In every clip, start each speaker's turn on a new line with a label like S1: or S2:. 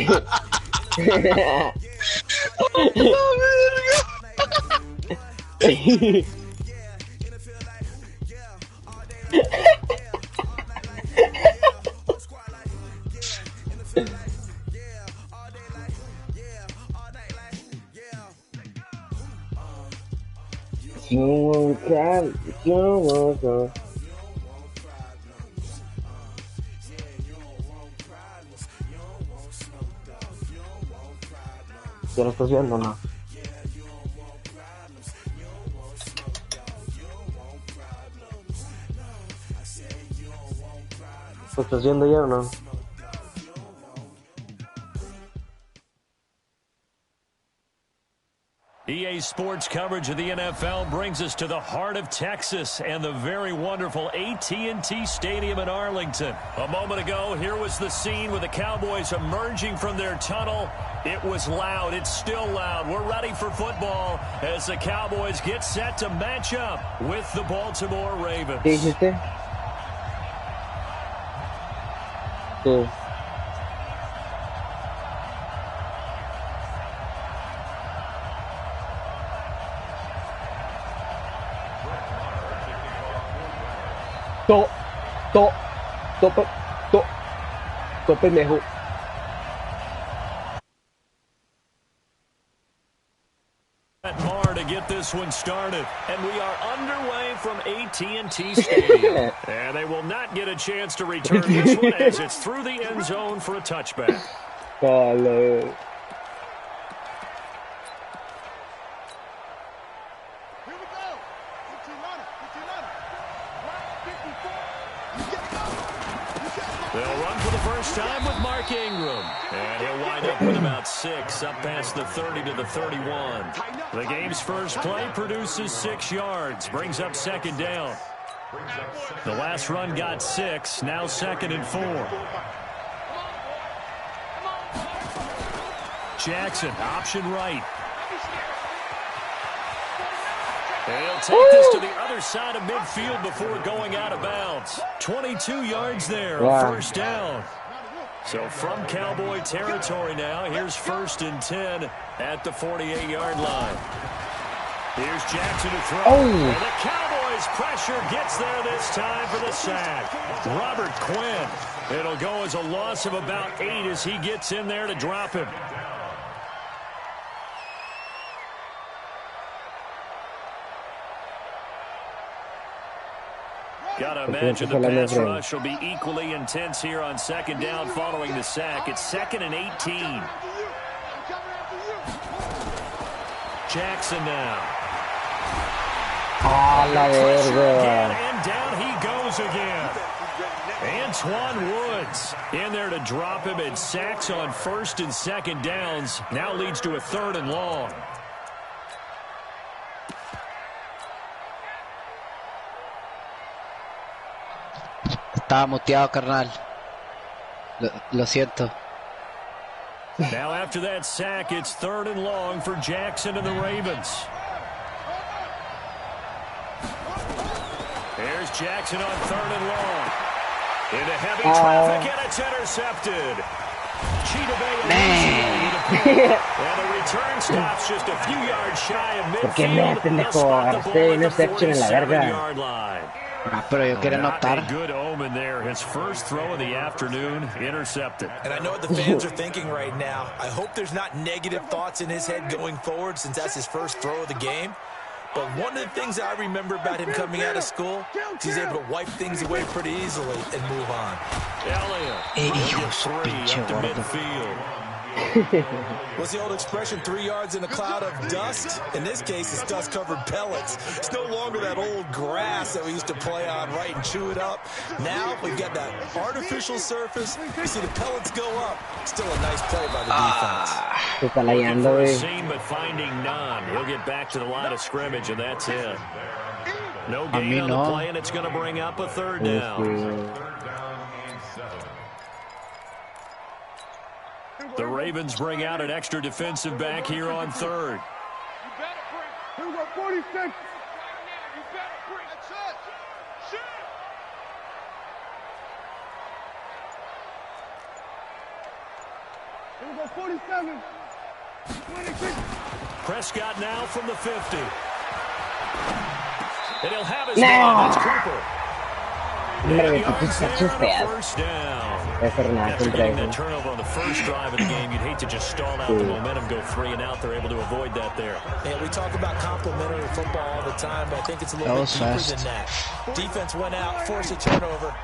S1: You won't cry, you won't go. ¿Ya lo estás viendo o no? ¿Lo estás viendo ya o no?
S2: EA Sports coverage of the NFL brings us to the heart of Texas and the very wonderful AT&T Stadium in Arlington. A moment ago, here was the scene with the Cowboys emerging from their tunnel. It was loud. It's still loud. We're ready for football as the Cowboys get set to match up with the Baltimore Ravens.
S1: ¿Qué dijiste? Sí. Pendejo.
S2: Mar to get this one started, and we are underway from AT&T Stadium. And they will not get a chance to return this one as it's through the end zone for a touchback.
S1: Hello.
S2: They'll run for the first time with Mark Ingram. And he'll wind up with about 6 up past the 30 to the 31. The game's first play produces 6 yards, brings up second down. The last run got 6, now 2nd and 4. Jackson, option right. He'll take this to the other side of midfield before going out of bounds. 22 yards there, first down. So from Cowboy territory now, here's 1st and 10 at the 48-yard line. Here's Jackson to throw. And the Cowboys' pressure gets there this time for the sack. Robert Quinn. It'll go as a loss of about 8 as he gets in there to drop him. Gotta imagine the pass rush will be equally intense here on second down following the sack. It's 2nd and 18. Jackson now. And down he goes again. Antoine Woods in there to drop him, and sacks on 1st and 2nd downs. Now leads to a 3rd and long.
S3: Estaba muteado, carnal. Lo siento.
S2: Now after that sack, it's 3rd and long for Jackson and the Ravens. There's Jackson on 3rd and long. Into heavy traffic, and it's intercepted. And the return stops just a few yards shy of midfield. They'll spot the ball at the 47-yard line.
S3: Pero yo quiero notar.
S2: A good omen there. His first throw of the afternoon intercepted.
S4: And I know what the fans are thinking right now. I hope there's not negative thoughts in his head going forward since that's his first throw of the game. But one of the things I remember about him coming out of school is he's able to wipe things away pretty easily and move on.
S2: Elliott will get 3 up to midfield.
S4: What's the old expression, 3 yards in a cloud of dust? In this case, it's dust-covered pellets. It's no longer that old grass that we used to play on, right, and chew it up. Now we've got that artificial surface. You see the pellets go up. Still a nice play by the defense.
S2: Looking for a seam, but finding none. He'll get back to the line of scrimmage, and that's it. No gain on the play, and it's going to bring up a 3rd down. The Ravens bring out an extra defensive back here on 3rd. Prescott now from the 50. And he'll have his man. It's Cooper.
S1: Hombre, tus cachos feas.
S2: First down.
S1: After
S2: getting that turnover on the first drive of the game, you'd hate to just stall out the momentum, go 3 and out. They're able to avoid that there.
S4: And we talk about complementary football all the time, but I think it's a little bit deeper than that. Defense went out, forced a turnover,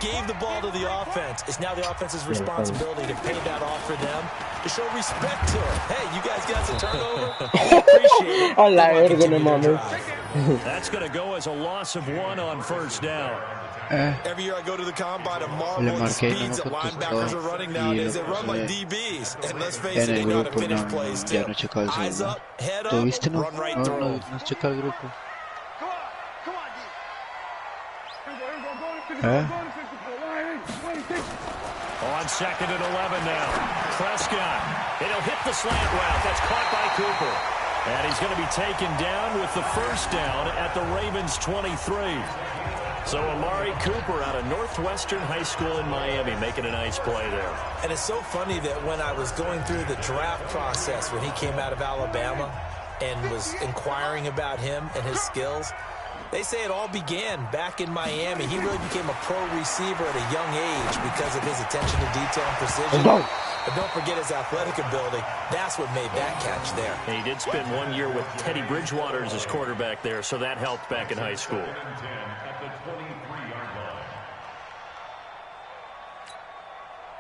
S4: gave the ball to the offense. It's now the offense's responsibility to pay that off for them, to show respect to it. Hey, you guys got the turnover? Appreciate it.
S2: That's going to go as a loss of 1 on first down.
S4: Every year I go to the combine and marvel at the speeds that linebackers are running nowadays. They run like DBs. And let's face it, they know how to finish plays too. Eyes up, head up, run right through.
S3: No checa el grupo.
S2: On 2nd and 11 now. Prescott. And he'll hit the slant route. That's caught by Cooper. And he's going to be taken down with the first down at the Ravens 23. So Amari Cooper out of Northwestern High School in Miami making a nice play there.
S4: And it's so funny that when I was going through the draft process when he came out of Alabama and was inquiring about him and his skills, they say it all began back in Miami. He really became a pro receiver at a young age because of his attention to detail and precision. But don't forget his athletic ability. That's what made that catch there.
S2: And he did spend 1 year with Teddy Bridgewater as his quarterback there, so that helped back in high school.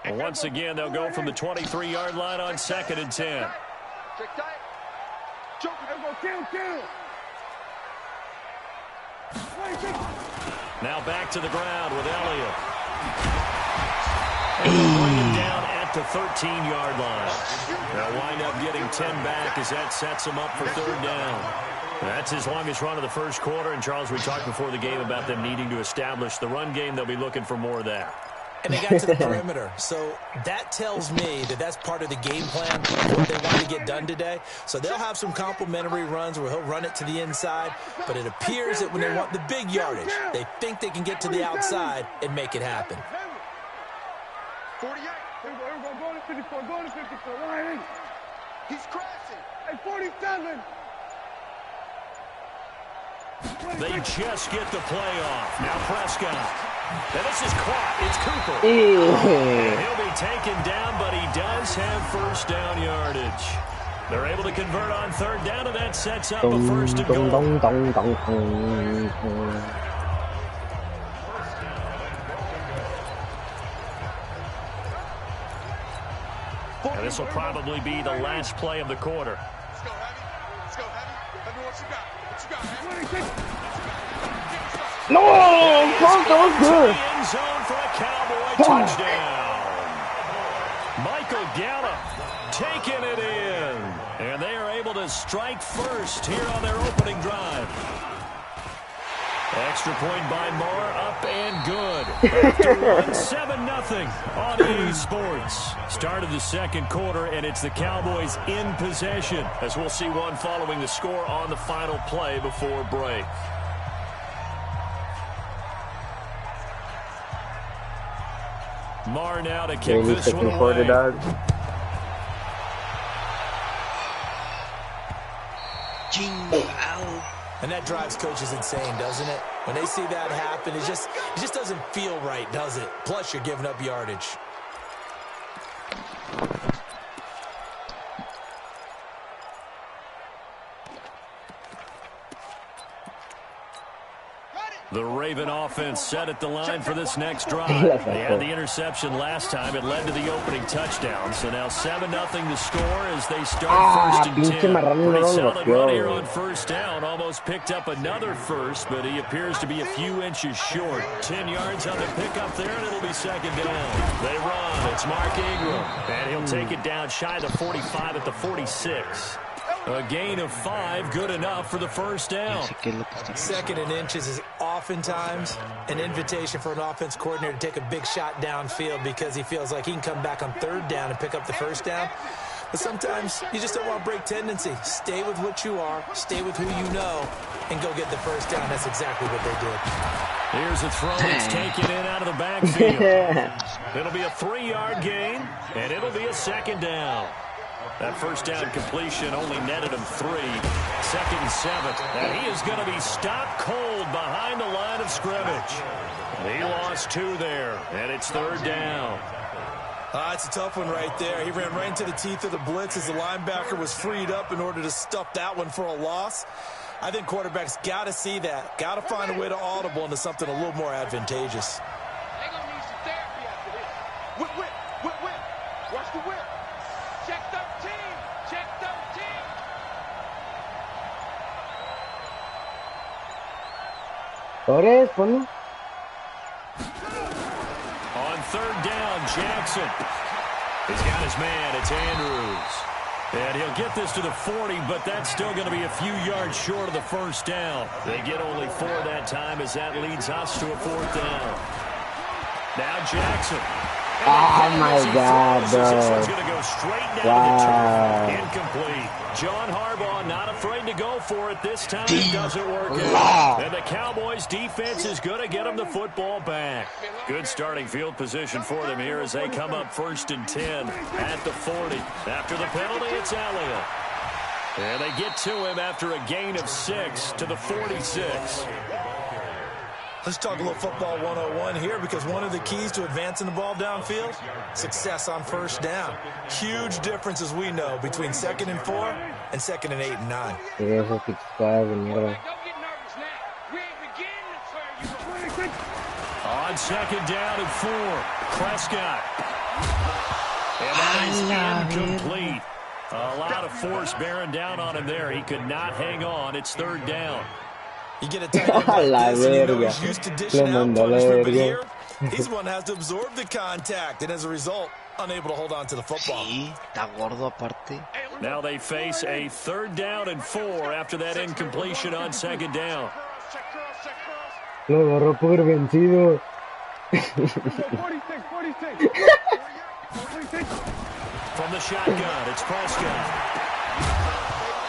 S2: And once again, they'll go from the 23-yard line on 2nd and 10. Now back to the ground with Elliott. And they'll bring him down at the 13-yard line. They'll wind up getting 10 back as that sets him up for 3rd down. That's his longest run of the first quarter. And, Charles, we talked before the game about them needing to establish the run game. They'll be looking for more of that.
S4: And they got to the perimeter. So that tells me that that's part of the game plan, what they want to get done today. So they'll have some complementary runs where he'll run it to the inside. But it appears that when they want the big yardage, they think they can get to the outside and make it happen.
S5: 48. Go to 54. Go to 54. He's crashing. At 47.
S2: They just get the play off. Now Prescott. And this is caught. It's Cooper. And he'll be taken down, but he does have first down yardage. They're able to convert on 3rd down, and that sets up a 1st and goal. And this will probably be the last play of the quarter.
S5: Let's go, Heavy. Let's go, Heavy. Let me what you got. What you got, Heavy?
S1: No, that was good.
S2: End zone for a Cowboy touchdown. Michael Gallup taking it in. And they are able to strike first here on their opening drive. Extra point by Moore, up and good. After 7-0 on EA Sports. Start of the 2nd quarter, and it's the Cowboys in possession, as we'll see one following the score on the final play before break. Moore now to kick this one away.
S4: And that drives coaches insane, doesn't it? When they see that happen, it just doesn't feel right, does it? Plus, you're giving up yardage.
S2: The Raven offense set at the line for this next drive. They had the interception last time. It led to the opening touchdown. So now 7-0 to score as they start 1st and 10. Pretty solid run here on 1st down. Almost picked up another first, but he appears to be a few inches short. 10 yards on the pickup there, and it'll be 2nd down. They run. It's Mark Ingram. And he'll take it down shy of the 45 at the 46. A gain of 5, good enough for the 1st down.
S4: 2nd and inches is oftentimes an invitation for an offense coordinator to take a big shot downfield because he feels like he can come back on 3rd down and pick up the 1st down. But sometimes you just don't want to break tendency. Stay with what you are, stay with who you know, and go get the first down. That's exactly what they did.
S2: Here's a throw that's taken in out of the backfield. It'll be a 3-yard gain, and it'll be a second down. That first down completion only netted him 3. Second and 7. And he is going to be stopped cold behind the line of scrimmage. He lost 2 there, and it's third down.
S4: It's a tough one right there. He ran right into the teeth of the blitz as the linebacker was freed up in order to stuff that one for a loss. I think quarterbacks got to see that. Got to find a way to audible into something a little more advantageous.
S5: They're going to need some therapy after this. Whip, whip, whip, whip. Watch the whip. Check 13. Check 13.
S1: Torres, ponlo.
S2: On third down, Jackson. He's got his man. It's Andrews. And he'll get this to the 40, but that's still going to be a few yards short of the first down. They get only 4 that time as that leads us to a fourth down. Now Jackson.
S1: Oh my God, bro.
S2: This one's going to go straight down the turf. Incomplete. John Harbaugh not afraid to go for it this time. It doesn't work out. And the Cowboys defense is going to get them the football back. Good starting field position for them here as they come up 1st and 10 at the 40. After the penalty, it's Elliott. And they get to him after a gain of 6 to the 46.
S4: Let's talk a little football 101 here, because one of the keys to advancing the ball downfield, success on first down. Huge difference, as we know, between 2nd and 4 and 2nd and 8 and 9.
S1: Sí, eso sí que de mierda.
S5: Don't get nervous now. We ain't beginning to turn you on.
S2: On 2nd down and 4, Prescott. And that is incomplete. A lot of force bearing down on him there. He could not hang on. It's third down.
S4: You get a tight end like this, and you know he's used to dishing out punishment, but here, he's the one who has to absorb the contact, and as a result, unable to hold on to the football.
S3: Sí, está gordo aparte.
S2: Now they face a 3rd down and 4 after that incompletion on 2nd down.
S1: Lo agarró por vencido.
S5: 46, 46. 46.
S2: From the shotgun, it's Prescott.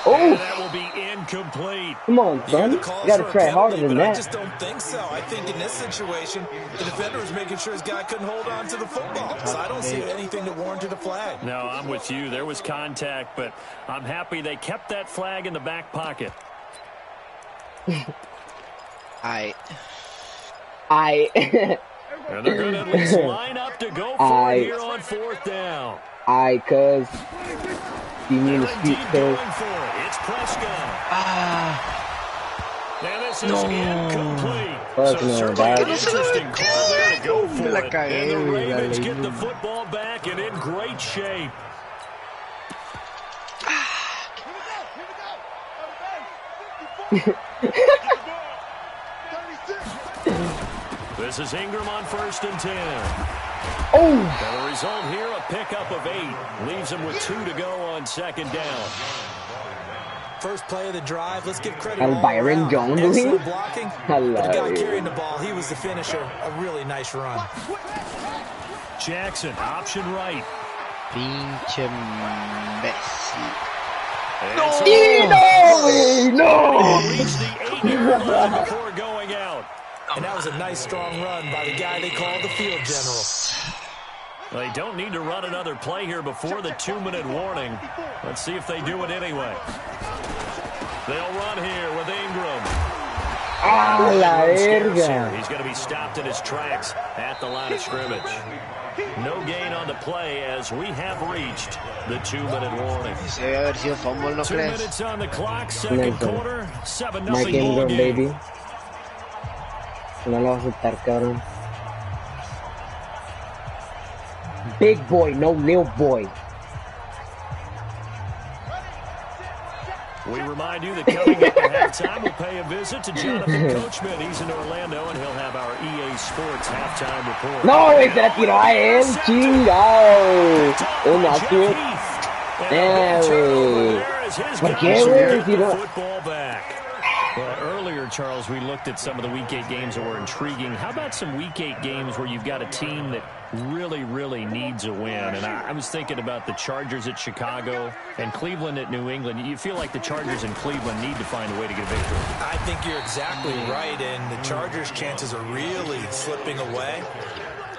S1: Oh,
S2: And that will be incomplete.
S1: come on, son. You gotta try harder than
S4: I
S1: that.
S4: just don't think so. I think in this situation, the defender was making sure his guy couldn't hold on to the football. So I don't see anything that warranted a flag.
S2: No, I'm with you. There was contact, but I'm happy they kept that flag in the back pocket.
S3: Ay,
S2: And they're going to at least line up to go for it here on 4th down.
S1: cuz. You mean to speak,
S2: Indeed
S1: cuz.
S2: going for it. It's Prescott. And this is incomplete.
S1: Fuck
S2: So
S1: no,
S2: certainly
S1: dog.
S2: an interesting call there to go for
S3: La
S2: it.
S3: cagué,
S2: And the
S3: güey, la
S2: Ravens
S3: leí.
S2: get the football back and in great shape. This is Ingram on 1st and 10.
S1: Oh,
S2: And the result here, a pickup of 8. Leaves him with 2 to go on 2nd down.
S4: First play of the drive, let's give credit
S1: And
S4: all
S1: Byron
S4: around.
S1: Jones,
S4: Excellent
S1: really?
S4: blocking,
S1: Hello.
S4: but the guy carrying the ball, he was the finisher. A really nice run.
S2: Jackson, option right.
S3: pinche imbécil.
S1: no!
S2: Reached the 8-yard line before going out.
S4: And that was a nice, strong run by the guy they called the field general.
S2: They don't need to run another play here before the 2-minute warning. Let's see if they do it anyway. They'll run here with Ingram.
S1: Ah, la verga.
S2: He's going to be stopped in his tracks at the line of scrimmage. No gain on the play as we have reached the 2-minute warning.
S3: Se debe haber sido fumble, ¿no
S2: 2
S3: crees?
S2: minutes on the clock, 2nd quarter, 7-0
S1: Mike
S2: ball
S1: Ingram,
S2: game.
S1: baby. No lo vas a aceptar, cabrón. Big boy, no little boy.
S2: We remind you that coming up at halftime, we'll pay a visit to Jonathan Coachman. He's in Orlando, and he'll have our EA Sports halftime report.
S1: No, güey, se la tiró a él, chingado. Una
S2: Jeff
S1: aquí.
S2: Heath.
S1: Eh, güey. ¿Por qué, güey? Si no-
S2: Football back. Well, earlier, Charles, we looked at some of the Week 8 games that were intriguing. How about some Week 8 games where you've got a team that really, really needs a win? And I was thinking about the Chargers at Chicago and Cleveland at New England. You feel like the Chargers and Cleveland need to find a way to get a victory.
S4: I think you're exactly right, and the Chargers' chances are really slipping away.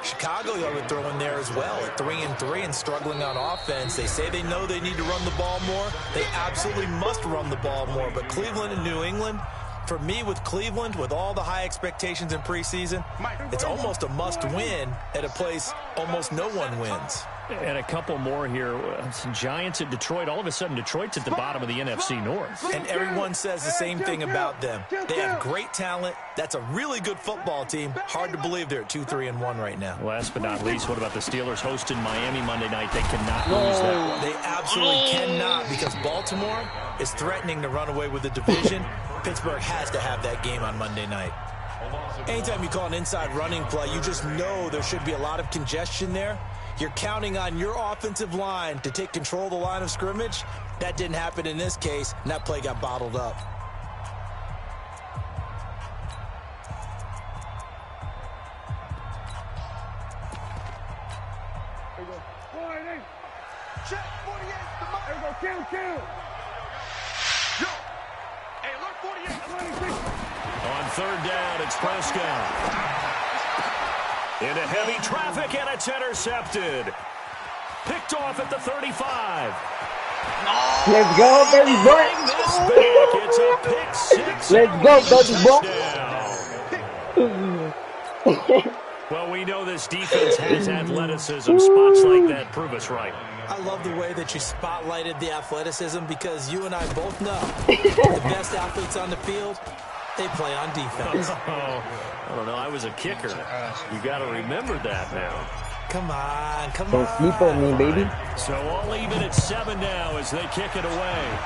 S4: Chicago, I would throw in there as well at 3-3 and struggling on offense. They say they know they need to run the ball more. They absolutely must run the ball more. But Cleveland and New England, for me with Cleveland, with all the high expectations in preseason, it's almost a must-win at a place almost no one wins.
S2: And a couple more here. Some Giants at Detroit. All of a sudden, Detroit's at the bottom of the NFC North.
S4: And everyone says the same thing about them. They have great talent. That's a really good football team. Hard to believe they're at 2-3-1 right now.
S2: Last but not least, what about the Steelers hosting Miami Monday night? They cannot lose that one.
S4: They absolutely cannot, because Baltimore is threatening to run away with the division. Pittsburgh has to have that game on Monday night. Anytime you call an inside running play, you just know there should be a lot of congestion there. You're counting on your offensive line to take control of the line of scrimmage. That didn't happen in this case, and that play got bottled up.
S5: There you go. Check 48. There you go. Kill. Yo. Hey, look, 48.
S2: On third down, it's Prescott. Into heavy traffic, and it's intercepted. Picked off at the 35.
S1: Let's go, baby boy.
S2: It's a pick six.
S1: Let's go, baby boy.
S2: Well, we know this defense has athleticism. Spots like that prove us right.
S4: I love the way that you spotlighted the athleticism, because you and I both know the best athletes on the field, they play on defense.
S2: I don't know. I was a kicker. You got to remember that now.
S4: Come on.
S1: Don't sleep on me, baby.
S2: So all even at 7 now as they kick it away.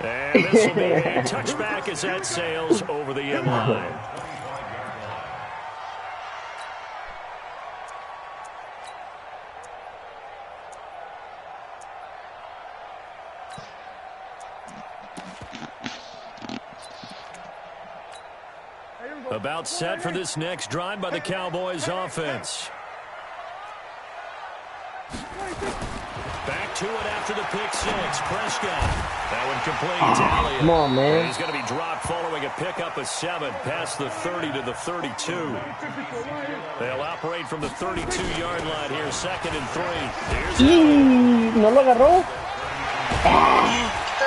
S2: And this will be a touchback as that sails over the end line. About set for this next drive by the Cowboys offense. Back to it after the pick six. Prescott. That one complete. Elliott.
S1: Come on, man.
S2: He's going to be dropped following a pickup of 7 past the 30 to the 32. They'll operate from the 32-yard line here, 2nd and 3. Here's
S1: ¿No lo agarró?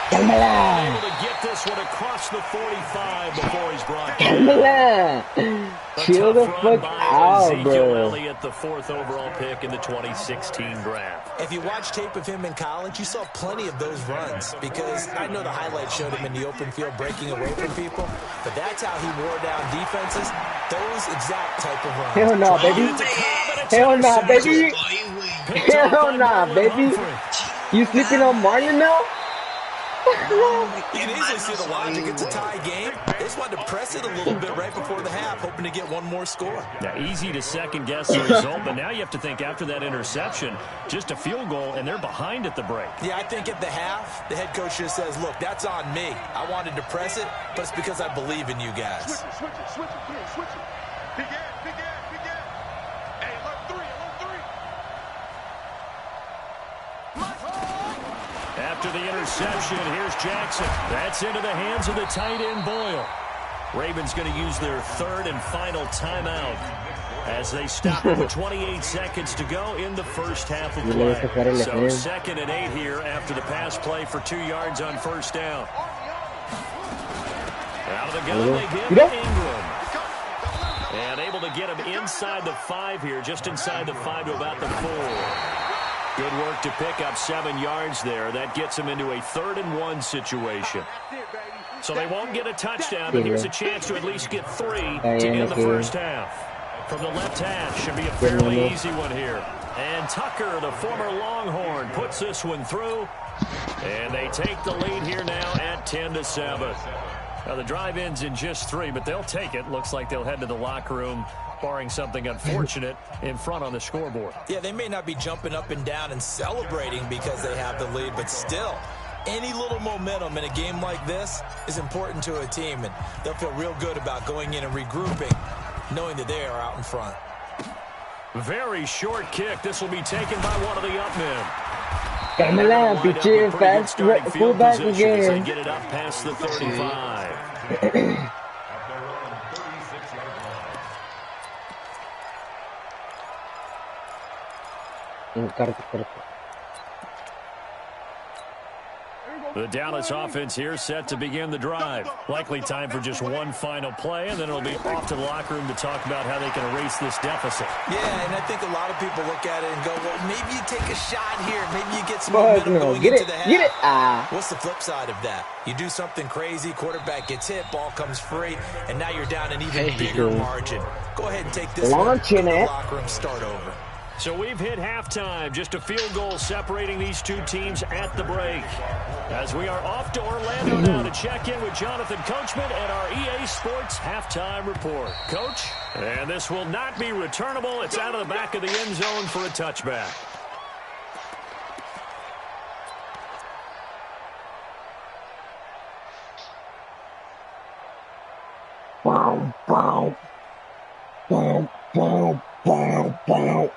S1: Cálmala.
S2: able to get this one across the 45 before he's brought down.
S1: Cálmala. Chill the fuck out, bro.
S2: Elliott, the 4th overall pick in the 2016 draft.
S4: If you watch tape of him in college, you saw plenty of those runs, because I know the highlights showed him in the open field breaking away from people, but that's how he wore down defenses, those exact type of runs.
S1: Hell no, baby. Hell no, baby. Hell no, baby. You sleeping on Marlon now?
S4: You can easily see the logic. It's a tie game. They just wanted to press it a little bit right before the half, hoping to get one more score.
S2: Now, easy to second-guess the result, but now you have to think after that interception, just a field goal, and they're behind at the break.
S4: Yeah, I think at the half, the head coach just says, look, that's on me. I wanted to press it, but it's because I believe in you guys.
S5: Switch it. Big end. Hey, look, 3.
S2: After the interception, here's Jackson. That's into the hands of the tight end, Boyle. Ravens going to use their 3rd and final timeout as they stop with 28 seconds to go in the first half of play. So 2nd and 8 here after the pass play for 2 yards on 1st down. Out of the gun, they get Ingram. And able to get him inside the 5 here, just inside the 5 to about the 4. Good work to pick up 7 yards there. That gets him into a 3rd and 1 situation. So they won't get a touchdown, but here's a chance to at least get 3 to end the first half. From the left half, should be a fairly easy one here. And Tucker, the former Longhorn, puts this one through. And they take the lead here now at 10-7. Now the drive ends in just 3, but they'll take it. Looks like they'll head to the locker room, barring something unfortunate, in front on the scoreboard.
S4: Yeah, they may not be jumping up and down and celebrating because they have the lead, but still, Any little momentum in a game like this is important to a team, and they'll feel real good about going in and regrouping, knowing that they are out in front.
S2: Very short kick. This will be taken by one of the up men.
S1: Cámara, pinche fast fullback again.
S2: Get it up past the 35. The Dallas offense here set to begin the drive. Likely time for just one final play, and then it'll be off to the locker room to talk about how they can erase this deficit.
S4: Yeah, and I think a lot of people look at it and go, well, maybe you take a shot here. Maybe you get some momentum going into the half. What's the flip side of that? You do something crazy, quarterback gets hit, ball comes free, and now you're down an even bigger margin. Go ahead and take this one to the locker room, start over.
S2: So we've hit halftime, just a field goal separating these two teams at the break. As we are off to Orlando now to check in with Jonathan Coachman and our EA Sports halftime report. Coach, and this will not be returnable. It's out of the back of the end zone for a touchback.
S1: Bow, bow. Bow, bow, bow, bow.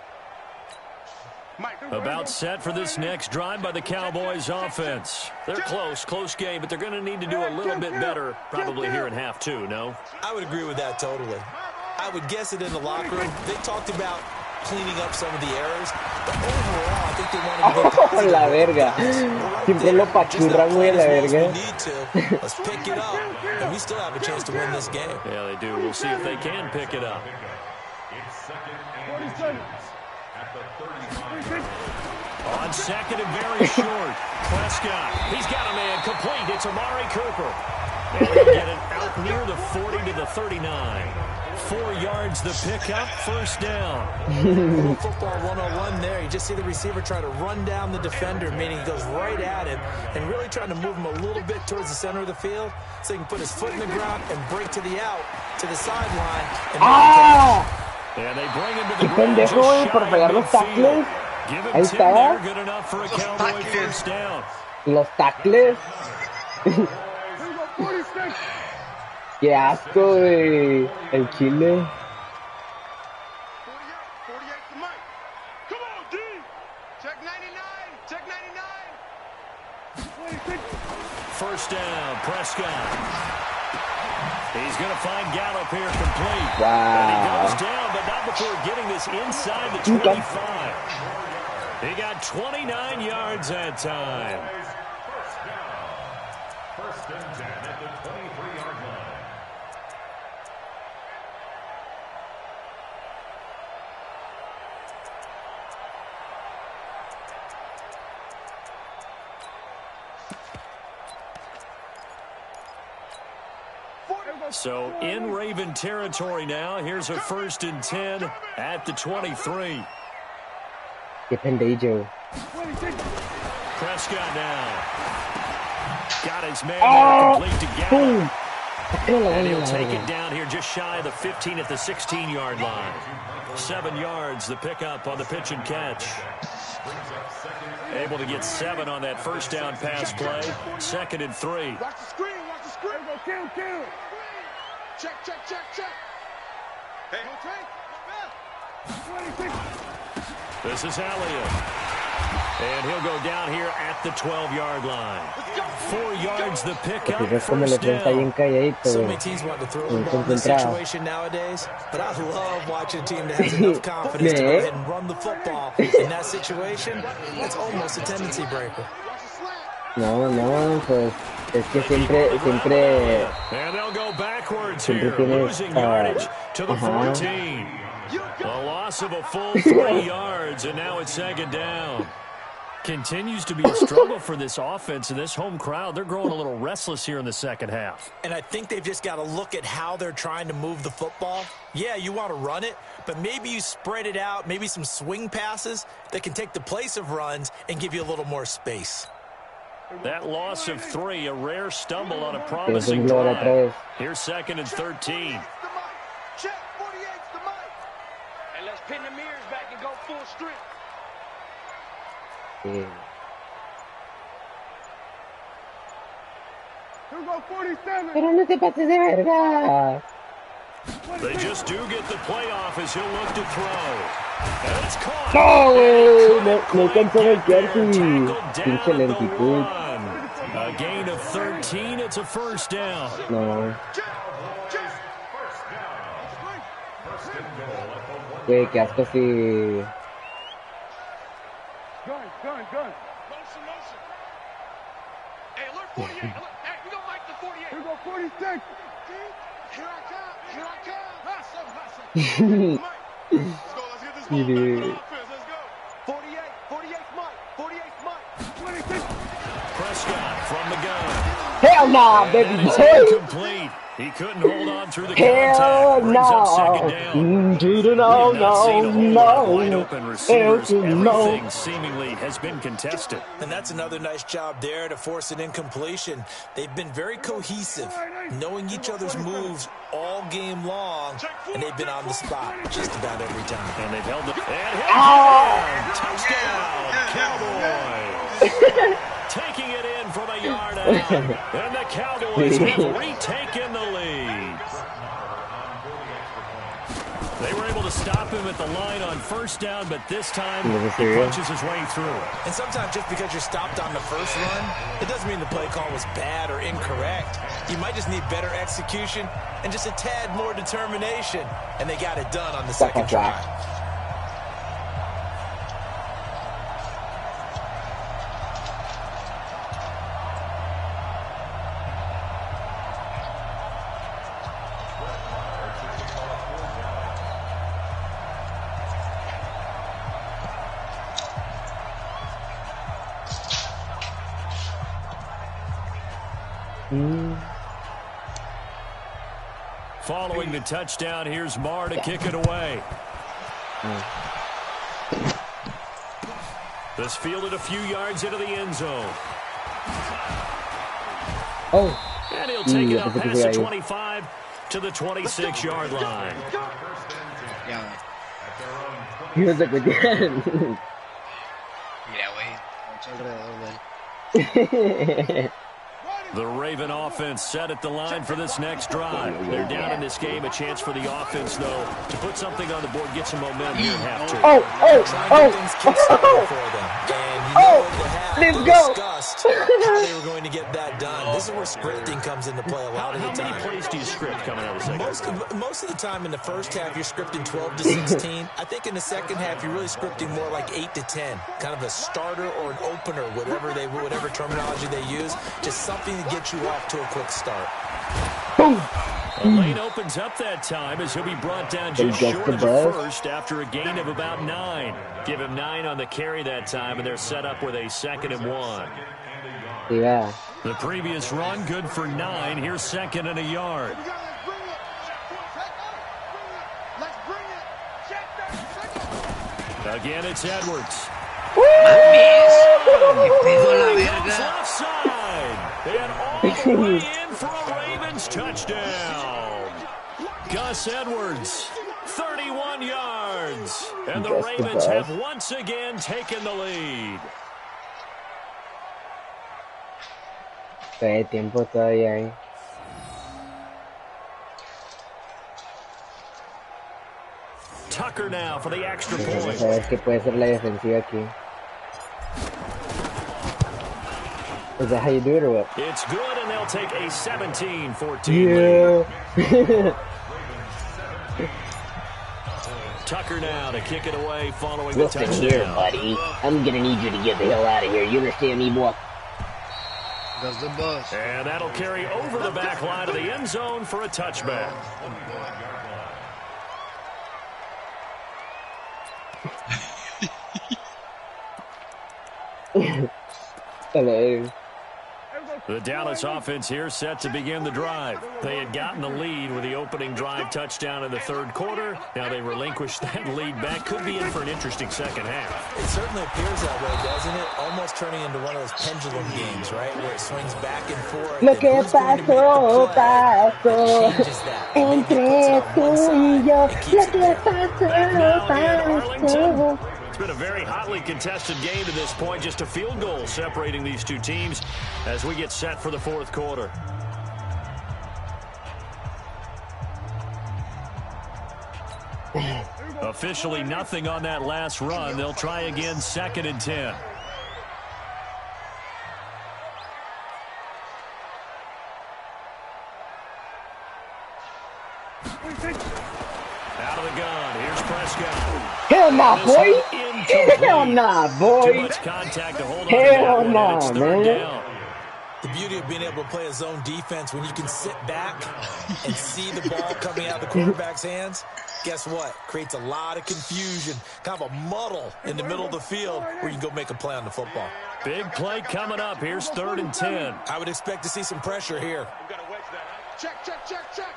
S2: About set for this next drive by the Cowboys offense. They're close game, but they're going to need to do a little bit better probably here in half two, no?
S4: I would agree with that totally. I would guess it in the locker room. They talked about cleaning up some of the errors, but overall, I think they want to be positive.
S1: La verga. Siempre lo pachurran, güey, la verga.
S4: Let's pick it up, and we still have a chance to win this game.
S2: Yeah, they do. We'll see if they can pick it up. On second and very short, Prescott. He's got a man complete. It's Amari Cooper. And he'll get it out near the 40 to the 39. 4 yards the pickup, first down.
S4: Little football 101 there. You just see the receiver try to run down the defender, meaning he goes right at him and really trying to move him a little bit towards the center of the field so he can put his foot in the ground and break to the out, to the sideline.
S2: And they bring him to the ground just shy of midfield. Give him 10 there, good enough for a Cowboy first down.
S1: Los tackles. Qué asco, güey. El chile.
S2: First down, Prescott. He's going to find Gallup here complete.
S1: Wow.
S2: And he goes down, but not before getting this inside the 25. He got 29 yards that time.
S5: First and 10 at the 23-yard line.
S2: So in Raven territory now. Here's a first and 10 at the 23.
S1: Qué pendejo.
S2: Prescott now. Got his man complete to Gallup. And he'll take it down here just shy of the 15 at the 16-yard line. 7 yards the pickup on the pitch and catch. Able to get 7 on that first down pass play. 2nd and 3.
S5: Watch the screen, watch the screen. Go, kill. Check. Hey, okay.
S2: This is Elliott. And he'll go down here at the 12-yard line. 4 yards the pickup, first down.
S4: So many teams want to throw the ball in this situation nowadays, but I love watching a team that has enough confidence to go ahead and run the football. In that situation, it's almost a tendency breaker.
S1: No, pues es que siempre
S2: and they'll go backwards here, losing yardage to the 14. A loss of a full 3 yards, and now it's 2nd down. Continues to be a struggle for this offense and this home crowd. They're growing a little restless here in the second half.
S4: And I think they've just got to look at how they're trying to move the football. Yeah, you want to run it, but maybe you spread it out, maybe some swing passes that can take the place of runs and give you a little more space.
S2: That loss of 3, a rare stumble on a promising drive. Here's 2nd and 13.
S5: Check, 48's the mic. And let's pin the mirrors back and go full strength.
S1: Pero no te pases de verga.
S2: They just do get the playoff as he'll look to throw. And it's caught.
S1: No, güey. No alcanzó a voltearse. Pinche lentitud.
S2: A gain of 13. It's a first down.
S1: No. Güey, qué asco si...
S5: Gun. Motion. Hey, alert 48. Hey, we don't like the 48. Here we go, 46. Here I come. Let's get this ball back on offense. Let's go. 48 Mike. 26.
S2: Prescott from the gun.
S1: Hell nah, baby boy.
S2: Incomplete. He couldn't hold on through the
S1: Hell
S2: contact. Brings up second
S1: no.
S2: down. Wide open receivers. Everything seemingly has been contested.
S4: And that's another nice job there to force an incompletion. They've been very cohesive, knowing each other's moves all game long, and they've been on the spot just about every time.
S2: And they've held it. And touchdown, Cowboys. Taking it in from a yard out. And the Cowboys have retaken the lead. They were able to stop him at the line on first down, but this time he punches his way through.
S4: And sometimes just because you're stopped on the first run, it doesn't mean the play call was bad or incorrect. You might just need better execution and just a tad more determination. And they got it done on the second try.
S2: Following the touchdown, here's Marr to kick it away. This fielded a few yards into the end zone. And he'll take it out past the 25 to the 26-yard line.
S1: He was like, again.
S3: Mira, güey. Mucho alrededor de él.
S2: The Raven offense set at the line for this next drive. They're down in this game. A chance for the offense, though, to put something on the board, get some momentum here in half two.
S1: Let's go.
S4: How they were going to get that done. This is where scripting comes into play a lot of the time.
S2: How many plays do you script coming out of the second?
S4: Most of the time in the first half, you're scripting 12 to 16. I think in the second half, you're really scripting more like 8 to 10. Kind of a starter or an opener, whatever terminology they use. Just something to get you off to a quick start.
S2: The lane opens up that time as he'll be brought down just short of the first after a gain of about 9. Give him 9 on the carry that time, and they're set up with a 2nd and 1.
S1: Yeah.
S2: The previous run good for 9. Here's 2nd and a yard. Again, it's Edwards. Left side. And all the way in for a Ravens touchdown. Gus Edwards, 31 yards. And the Ravens have once again taken the lead.
S1: Hay tiempo todavía ahí.
S2: Tucker now for the extra point.
S1: Sabes que puede ser la defensiva aquí. Is that how you do it or what?
S2: It's good, and they'll take a 17-14 lead. Tucker now to kick it away following the touchdown.
S1: Listen here, buddy. I'm gonna need you to get the hell out of here. You understand me, boy?
S3: Does the bus.
S2: And that'll carry over the back line of the end zone for a touchback.
S1: Hello.
S2: The Dallas offense here set to begin the drive. They had gotten the lead with the opening drive touchdown in the third quarter. Now they relinquished that lead back. Could be in for an interesting second half.
S4: It certainly appears that way, doesn't it? Almost turning into one of those pendulum games, right? Where it swings back and forth.
S1: Lo que pasó, pasó. Entre tú y yo. Lo que pasó, pasó.
S2: It's been a very hotly contested game to this point. Just a field goal separating these two teams as we get set for the fourth quarter. Officially nothing on that last run. They'll try again, 2nd and 10. Out of the gun. Here's Prescott.
S1: Hell nah, boy. Hell nah, boy.
S2: Too much contact to hold on.
S1: Hell nah, man.
S2: Down.
S4: The beauty of being able to play a zone defense when you can sit back and see the ball coming out of the quarterback's hands, guess what? Creates a lot of confusion, kind of a muddle in the middle of the field where you can go make a play on the football.
S2: Big play coming up. Here's 3rd and 10.
S4: I would expect to see some pressure here.
S5: Check, check, check, check.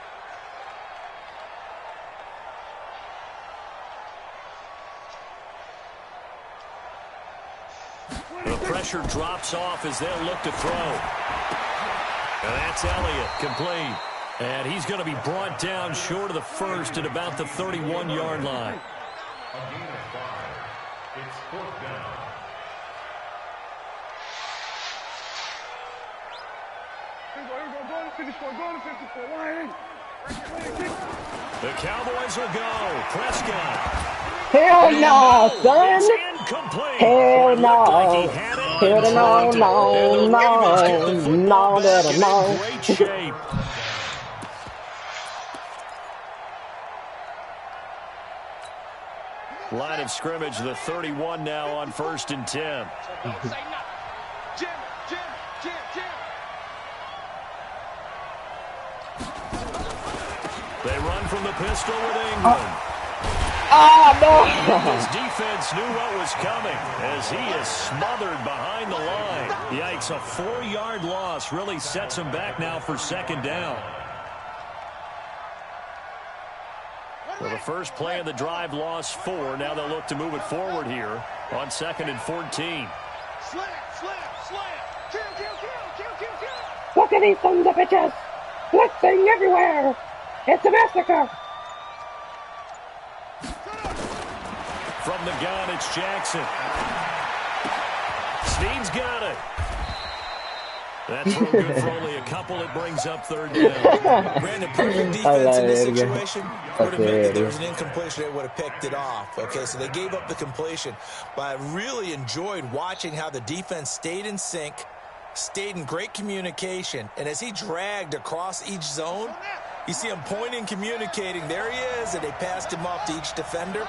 S2: The pressure drops off as they'll look to throw. And that's Elliott, complete. And he's going to be brought down short of the first at about the 31-yard line.
S5: It's 4th down.
S2: The Cowboys will go. Prescott.
S1: Hell no, son.
S2: It's incomplete.
S1: Hell no.
S2: Like
S1: Hell no, no, no, no.
S2: Great shape. Line of scrimmage, the 31 now on 1st and 10.
S5: Jim, Jim, Jim, Jim.
S2: They run from the pistol with Ingram.
S1: No.
S2: His defense knew what was coming as he is smothered behind the line. Yikes, a 4-yard loss really sets him back now for 2nd down. Well, the first play of the drive lost 4. Now they'll look to move it forward here on 2nd and 14.
S5: Slam, slam, slam. Kill, kill, kill, kill, kill, kill.
S1: Look at these sons of bitches. Blitzing everywhere. It's a massacre.
S2: From the gun, it's Jackson. Snead's got it. That's throw good for only a couple. It brings up 3rd down.
S4: Brandon, perfect defense in this situation would have meant that there was an incompletion. They would have picked it off. Okay, so they gave up the completion. But I really enjoyed watching how the defense stayed in sync, stayed in great communication. And as he dragged across each zone, you see him pointing, communicating. There he is, and they passed him off to each defender.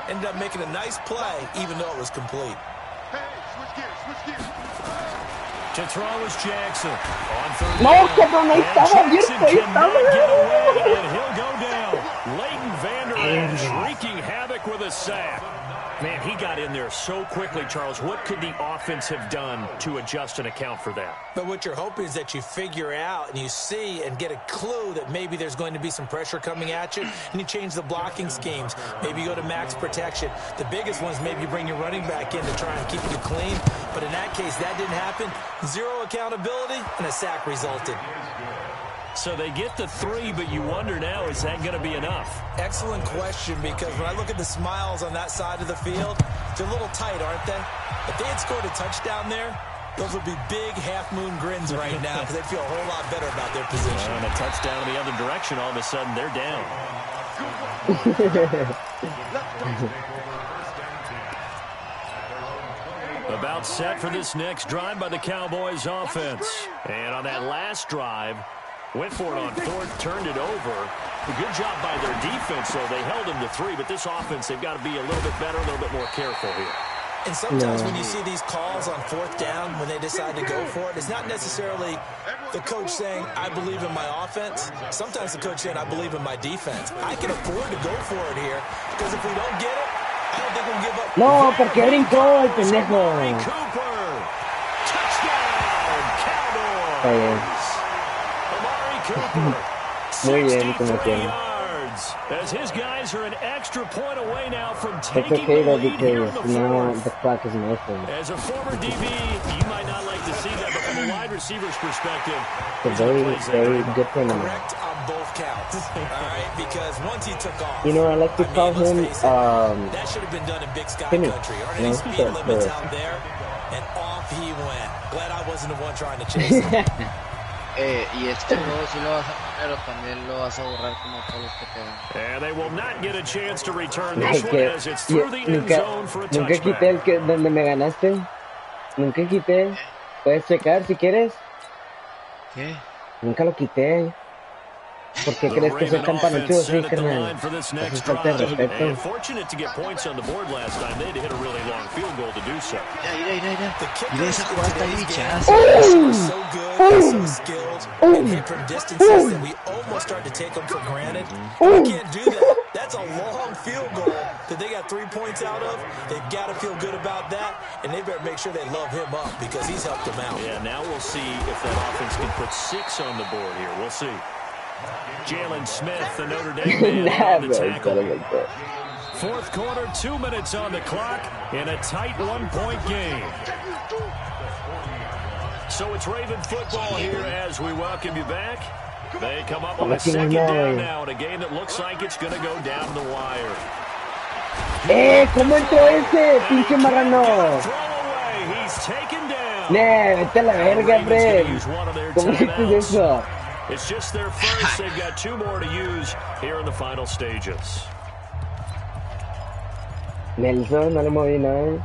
S4: Ended up making a nice play, even though it was complete.
S5: Hey, switch gears, switch gears.
S2: To throw is Jackson on 3rd
S1: No,
S2: down.
S1: cabrón, ahí estaba,
S2: And
S1: beautiful, ahí
S2: Jackson cannot
S1: estaba.
S2: get away, and he'll go down. Leighton Vander Esch wreaking havoc with a sack. Man, he got in there so quickly, Charles. What could the offense have done to adjust and account for that?
S4: But what you're hoping is that you figure out and you see and get a clue that maybe there's going to be some pressure coming at you, and you change the blocking schemes. Maybe you go to max protection. The biggest ones, maybe you bring your running back in to try and keep you clean. But in that case, that didn't happen. 0 accountability, and a sack resulted.
S2: So they get the 3, but you wonder now, is that going to be enough?
S4: Excellent question, because when I look at the smiles on that side of the field, they're a little tight, aren't they? If they had scored a touchdown there, those would be big half-moon grins right now because they'd feel a whole lot better about their position.
S2: And a touchdown in the other direction, all of a sudden they're down. About set for this next drive by the Cowboys offense. And on that last drive, went for it on 4th, turned it over. A good job by their defense, though. They held them to 3, but this offense, they've got to be a little bit better, a little bit more careful here.
S4: And sometimes when you see these calls on 4th down, when they decide to go for it, it's not necessarily the coach saying, I believe in my offense. Sometimes the coach saying, I believe in my defense. I can afford to go for it here, because if we don't get it, I don't think we'll give up.
S1: No, porque brincó el pendejo.
S2: Amari Cooper. Touchdown, Cowboys. Amari Cooper.
S1: Muy bien, como
S2: 63
S1: que.
S2: yards. As his guys are an extra point away now from
S1: It's
S2: taking
S1: okay
S2: the
S1: though
S2: lead here in
S1: because
S2: the
S1: now
S2: 4th.
S1: the clock is moving.
S2: As a former DB, you might not like to see that, but from a wide receiver's perspective,
S1: It's very good for him.
S4: Correct on both counts. All right, because once he took off,
S1: You know, I like to call
S4: let's
S1: him,
S4: face it, that should have been done in Big Sky
S1: Timmy.
S4: Country. Aren't
S1: You
S4: any
S1: know,
S4: speed
S1: he's
S4: limits
S1: a-
S4: out there? And off he went. Glad I wasn't the one trying to chase him.
S3: Y este juego sí lo vas a poner o también lo vas a borrar como todos los que te dan.
S2: And they will not get a chance to return this one as it's through the end zone for a
S1: nunca quité el que donde me ganaste. Nunca quité. Puedes checar si quieres.
S3: ¿Qué?
S1: Nunca lo quité. ¿Por qué crees que soy tan panochudo? Sí, carnal. Eso es falta de respeto.
S2: Fortunate to get points on the board last time. They had to hit a really long field goal to do so.
S3: Mira esa jugada tan bichaza.
S4: So good, so skilled, and hit from distances that we almost start to take them for granted. We can't do that. That's a long field goal that they got 3 points out of. They've got to feel good about that, and they better make sure they love him up because he's helped them out.
S2: Yeah, now we'll see if that offense can put 6 on the board here. We'll see. Jalen Smith, the Notre Dame man, on the tackle. Fourth quarter, 2 minutes on the clock in a tight 1-point game. So it's Raven football here as we welcome you back. They come up on a second down now in a game that looks like it's going to go down the wire.
S1: ¿Cómo entró ese? Pinche marrano.
S2: He's taken down.
S1: Vete a la verga, Fred. ¿Cómo hiciste eso?
S2: It's just their first. They've got 2 more to use here in the final stages.
S1: Nelson, no le moví nada.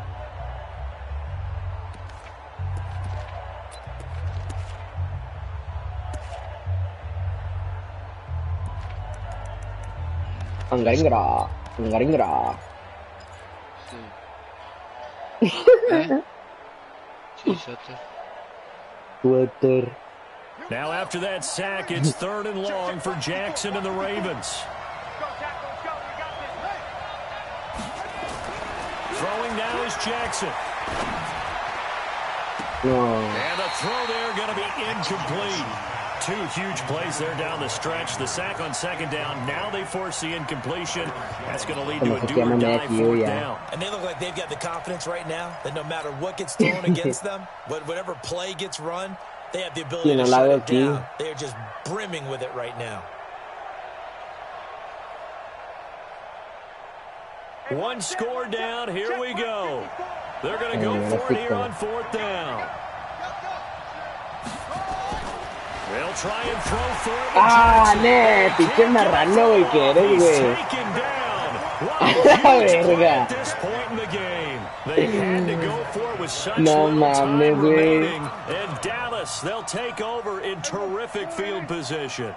S1: Angaringra.
S3: Sí, Sutter.
S1: Twitter.
S2: Now after that sack, it's 3rd and long for Jackson and the Ravens. Throwing now is Jackson.
S1: No.
S2: And the throw there going to be incomplete. 2 huge plays there down the stretch. The sack on 2nd down. Now they force the incompletion. That's going to lead to a do-or-die 4th down.
S4: And they look like they've got the confidence right now that no matter what gets thrown against them, whatever play gets run, they have the ability to shut it down. They are just brimming with it right now.
S2: 1 score down. Here we go. They're going to go for it here on 4th down. They'll try and throw for it.
S1: Pinche marrano, güey, que eres, güey. Verga.
S2: At this point in the game, they had to go for it with such
S1: No
S2: little time
S1: mames, güey.
S2: remaining. And Dallas, they'll take over in terrific field position.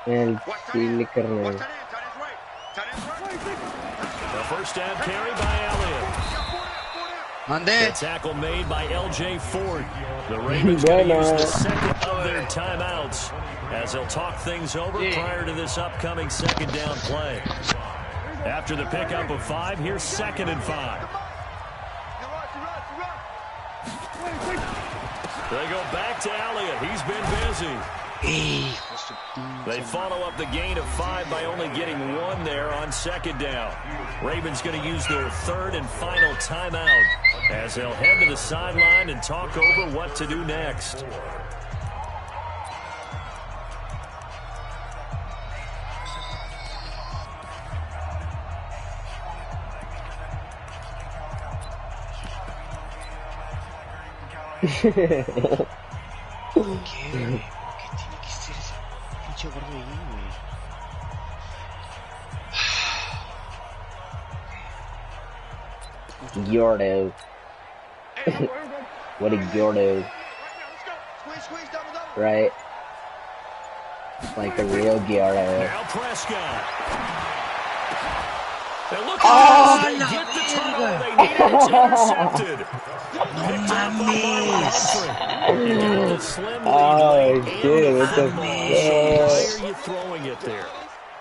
S1: El chile, carnal.
S2: The first down carry by Elliott. The tackle made by L.J. Ford. The Ravens going to use the second of their timeouts as they'll talk things over prior to this upcoming 2nd down play. After the pickup of 5, here's 2nd and 5. They go back to Elliott. He's been busy. They follow up the gain of 5 by only getting 1 there on 2nd down. Ravens going to use their 3rd and final timeout as they'll head to the sideline and talk over what to do next.
S1: Gordo. What a gordo. Right? Like a real gordo.
S2: Now Prescott. They look they get the turnover. They need it. It's intercepted. Picked up by Humphrey.
S1: Oh, shit. What the
S2: Why are you throwing it there?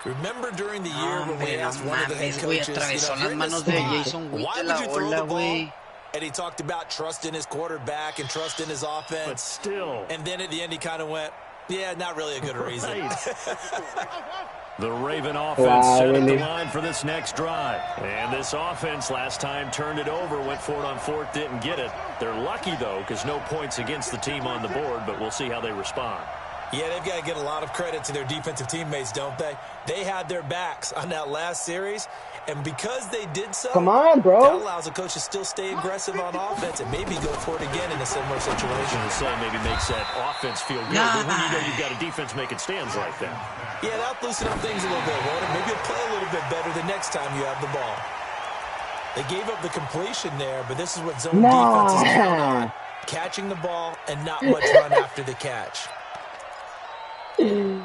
S4: Remember during the year when we asked one of the head
S3: güey,
S4: coaches,
S3: atravesó las manos de Jason Witt de la bola, güey.
S4: And he talked about trust in his quarterback and trust in his offense.
S2: But still.
S4: And then at the end he kind of went, yeah, not really a good reason.
S2: The Raven offense set up the line for this next drive. And this offense last time turned it over, went for it on 4th, didn't get it. They're lucky, though, because no points against the team on the board, but we'll see how they respond.
S4: Yeah, they've got to get a lot of credit to their defensive teammates, don't they? They had their backs on that last series, and because they did so,
S1: come on, bro.
S4: That allows the coach to still stay aggressive on offense and maybe go for it again in a similar situation.
S2: The same maybe makes that offense feel good. But when you know you've got a defense making stands like that.
S4: Yeah, that'll loosen up things a little bit, won't it? Maybe you'll play a little bit better the next time you have the ball. They gave up the completion there, but this is what zone defense is count on. Catching the ball and not much run after the catch.
S1: Sí.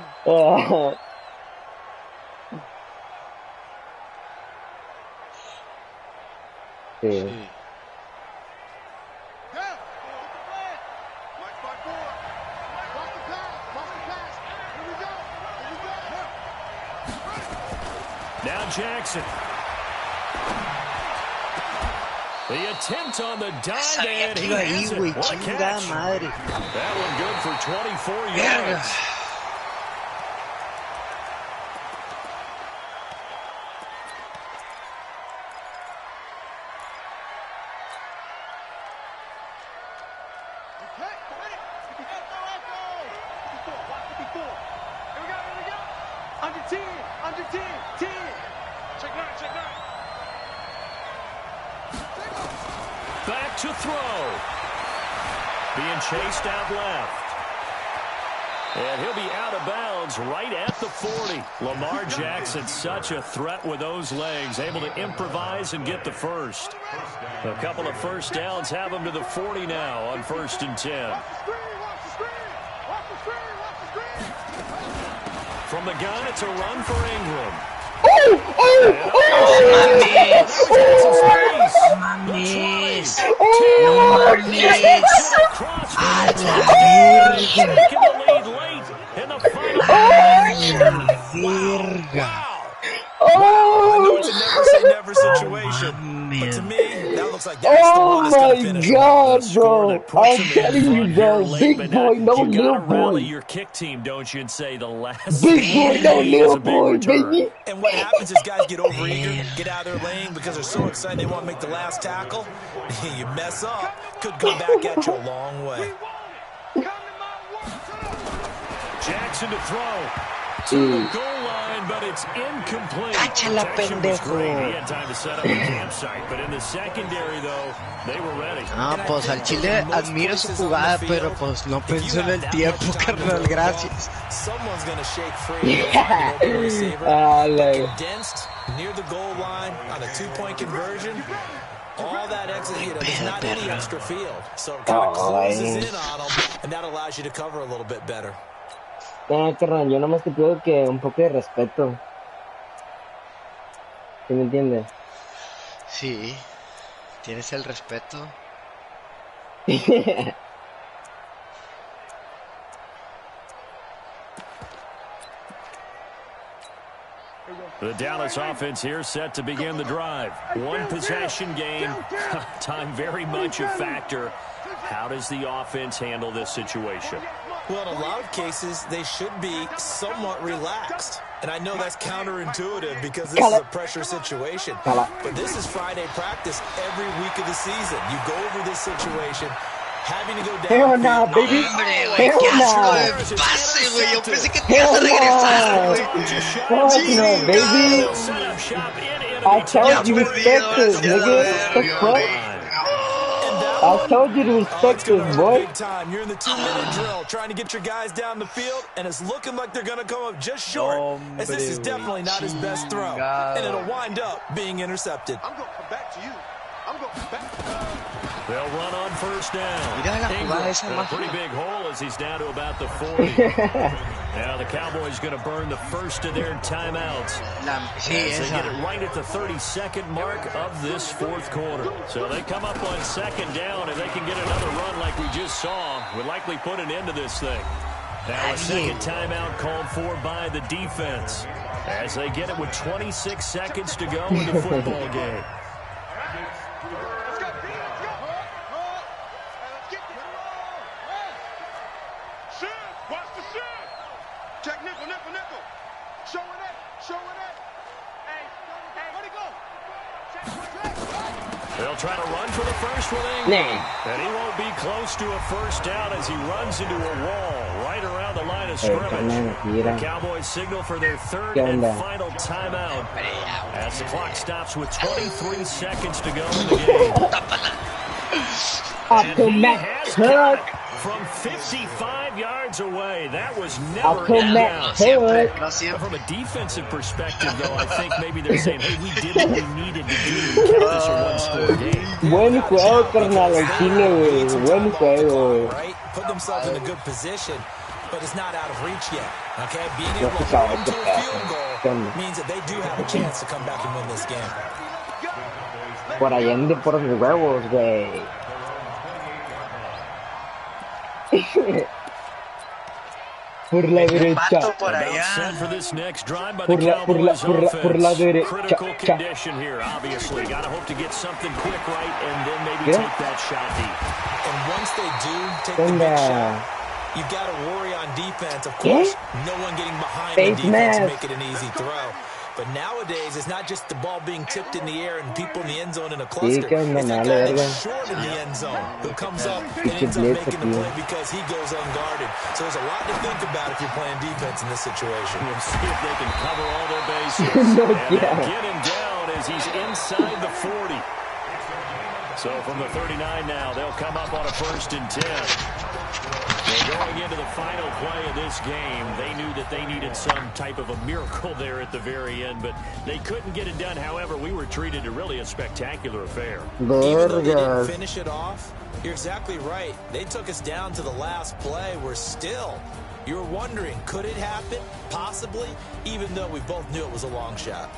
S2: Now Jackson. The attempt on the dive, and he has it. What a catch. That one good for 24 yards. Back to throw. Being chased out left. And he'll be out of bounds right at the 40. Lamar Jackson, such a threat with those legs, able to improvise and get the first. A couple of first downs have him to the 40 now on 1st and 10. From the gun, it's a run for Ingram.
S4: I know it's a never say never situation, but to me, that looks like that's the one that's going to finish.
S1: Oh my God, bro! I'm telling you, bro, big boy, no little boy.
S2: Rally your kick team, don't you, and say the last
S1: big boy, no little boy, baby.
S4: And what happens is guys get overeager, get out of their lane because they're so excited they want to make the last tackle. You mess up, could come back at you a long way.
S2: Jackson to throw. To the goal line, but it's incomplete.
S3: Cáchala, pendejo.
S2: He had time to set up a campsite, but in the secondary, though, they were ready.
S3: Ah, pues al Chile admiro su jugada, pero pues no pensó en el tiempo, carnal, gracias.
S4: Someone's gonna shake free. Condensed near the goal line on a 2-point conversion. All that extra, there's not any extra field, so it kind of closes in on them, and that allows you to cover a little bit better.
S1: Carnal, yo nomás te pido que un poco de respeto. ¿Sí me entiendes?
S3: Sí. ¿Tienes el respeto?
S2: The Dallas offense here set to begin the drive. One possession game. Time very much a factor. How does the offense handle this situation?
S4: Well, in a lot of cases, they should be somewhat relaxed. And I know that's counterintuitive because this is a pressure situation. But this is Friday practice every week of the season. You go over this situation, having to go down.
S1: Hell nah, baby. Hell nah.
S3: Pase, güey. Yo pensé que te ibas a regresar, güey.
S1: Fuck no, baby. I told you respect this, nigga. What the fuck? I told you to respect this, boy.
S4: Big time. You're in the 2-minute drill trying to get your guys down the field, and it's looking like they're going to come up just short, as this is definitely not his best throw, and it'll wind up being intercepted.
S5: I'm going to come back to you. I'm going to come back to you.
S2: They'll run on first down.
S3: Ingram,
S2: a pretty big hole as he's down to about the 40. Now the Cowboys going to burn the first of their timeouts. As they get it right at the 32nd mark of this fourth quarter. So they come up on second down, and they can get another run like we just saw. Would likely put an end to this thing. Now a second timeout called for by the defense as they get it with 26 seconds to go in the football game. They'll try to run for the first with Ingram. And he won't be close to a first down as he runs into a wall right around the line of scrimmage. The Cowboys signal for their third and final timeout as the clock stops with 23 seconds to go in the game. And he has cut from 55 yards away. That was never down. From a defensive perspective, though, I think maybe they're saying, hey, we did what we needed to do to keep this a one-score game.
S1: Buen juego, carnal, el Chile, güey. Buen juego.
S4: Put themselves in a good position, but it's not out of reach yet. Okay, being able to hold them to a field goal means that they do have a chance to come back and win this game.
S1: Por allende por mis huevos, güey. Por la derecha.
S2: Por la
S1: derecha.
S2: Critical condition here, obviously. Got to hope to get something quick right and then maybe take that shot deep.
S4: And once they do take the big shot, you've got to worry on defense. Of course, no one getting behind the defense to make it an easy throw. But nowadays, it's not just the ball being tipped in the air and people in the end zone in a cluster. It's the guy that's short in the end zone who comes up and ends up making the play because he goes unguarded. So there's a lot to think about if you're playing defense in this situation.
S2: We'll see if they can cover all their bases. And get him down as he's inside the 40. So from the 39 now, they'll come up on a 1st and 10. They're going into the final play of this game. They knew that they needed some type of a miracle there at the very end, but they couldn't get it done. However, we were treated to really a spectacular affair.
S4: Even though they didn't finish it off, you're exactly right. They took us down to the last play. We're still, you're wondering, could it happen? Possibly, even though we both knew it was a long shot.